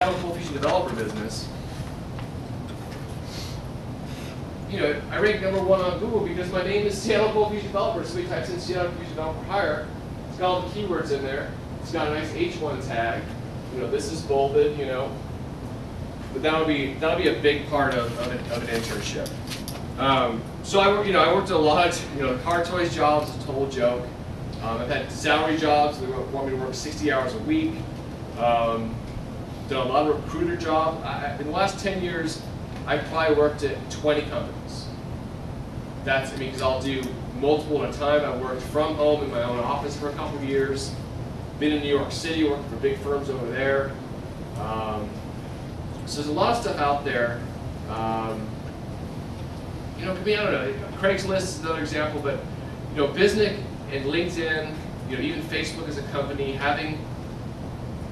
Cold Fusion developer business, you know, I rank #1 on Google because my name is Seattle Cold Fusion Developer. So he types in Seattle Cold Fusion Developer Hire. It's got all the keywords in there. It's got a nice H1 tag. You know, this is bolded. You know, but that'll be a big part of an internship. So I worked a lot. You know, car toys jobs is a total joke. I've had salary jobs. They want me to work 60 hours a week. Done a lot of recruiter jobs. In the last 10 years, I've probably worked at 20 companies. That's, I mean, because I'll do multiple at a time. I worked from home in my own office for a couple of years. Been in New York City, working for big firms over there. So there's a lot of stuff out there. You know, it could be, I don't know, Craigslist is another example, but, you know, Biznick and LinkedIn, you know, even Facebook as a company, having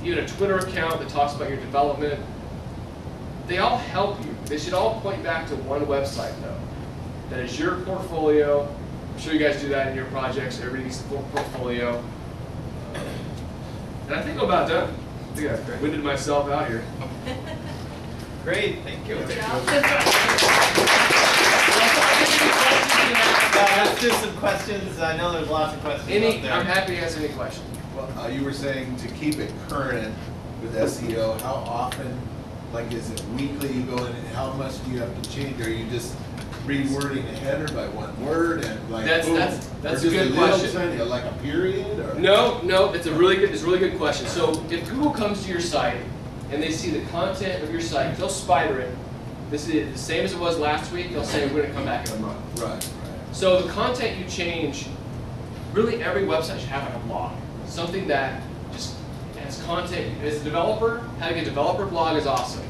even a Twitter account that talks about your development, they all help you. They should all point back to one website, though. That is your portfolio. I'm sure you guys do that in your projects. Everybody needs a portfolio. And I think I'm about done. I think I've winded myself out here. Great, thank you. Let's do some questions. I know there's lots of questions out there. I'm happy to answer any questions. Well, you were saying to keep it current with SEO, how often, like is it weekly you go in and how much do you have to change? Are you just rewording a header by one word and like that's a good question. Like a period? Or? No, it's a really good question. So if Google comes to your site and they see the content of your site, they'll spider it. This is the same as it was last week. They'll say we're going to come back in a month. Right. So the content you change, really every website should have like a blog. Something that just has content. As a developer, having a developer blog is awesome.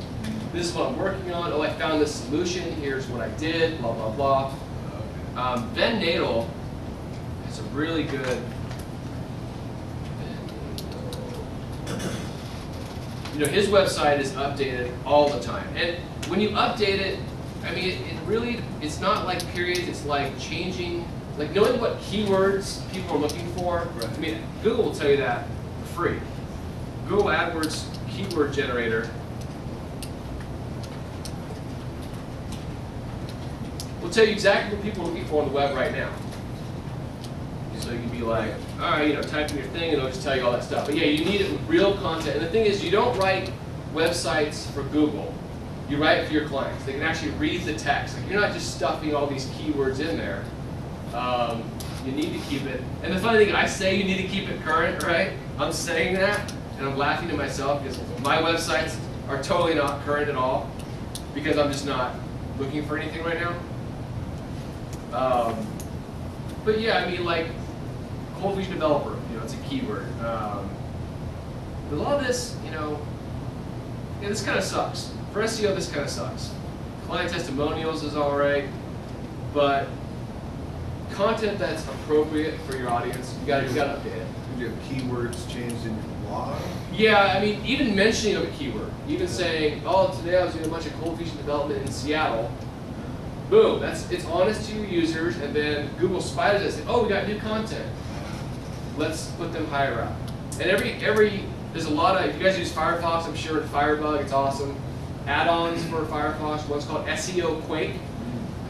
This is what I'm working on. Oh, I found this solution. Here's what I did. Blah, blah, blah. Ben Nadel has a really good, you know, his website is updated all the time. And when you update it, I mean, it's not like periods. It's like changing, like knowing what keywords people are looking for. Right. I mean, Google will tell you that for free. Google AdWords keyword generator will tell you exactly what people are looking for on the web right now. So you can be like, all right, you know, type in your thing and it'll just tell you all that stuff. But yeah, you need it with real content. And the thing is, you don't write websites for Google. You write it for your clients. They can actually read the text. Like, you're not just stuffing all these keywords in there. You need to keep it. And the funny thing, I say you need to keep it current, right? I'm saying that, and I'm laughing to myself because my websites are totally not current at all because I'm just not looking for anything right now. But yeah, I mean, like, Cold Fusion developer, you know, it's a keyword. But a lot of this, you know, yeah, this kind of sucks. For SEO, this kind of sucks. Client testimonials is all right, but content that's appropriate for your audience, you gotta update it. Do you have keywords changed in your blog? Yeah, I mean, even mentioning of a keyword, even saying, oh, today I was doing a bunch of Cold Fusion development in Seattle. Boom, it's honest to your users, and then Google spiders it and says, oh, we got new content. Let's put them higher up. And there's a lot of, if you guys use Firefox, I'm sure Firebug, it's awesome. Add-ons for Firefox, one's called SEO Quake,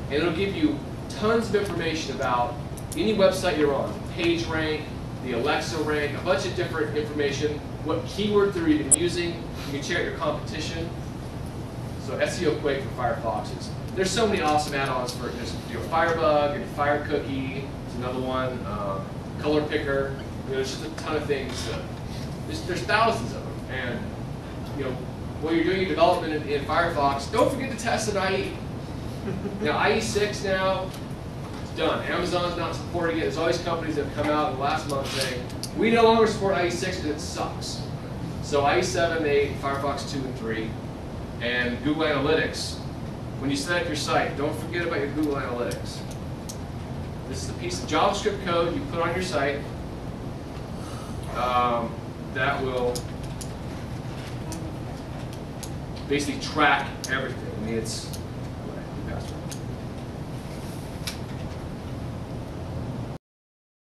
and it'll give you tons of information about any website you're on, page rank, the Alexa rank, a bunch of different information, what keywords they're even using. You can check out your competition. So SEO Quake for Firefox. There's so many awesome add-ons for it. There's, you know, Firebug and Fire Cookie is another one. Color Picker. You know, there's just a ton of things. There's thousands of them. And you know, while you're doing your development in Firefox, don't forget to test an IE. Now IE6 now, it's done. Amazon's not supporting it. There's all these companies that have come out in the last month saying, we no longer support IE6 because it sucks. So IE7, 8, Firefox 2 and 3, and Google Analytics. When you set up your site, don't forget about your Google Analytics. This is a piece of JavaScript code you put on your site that will basically track everything. I mean, it's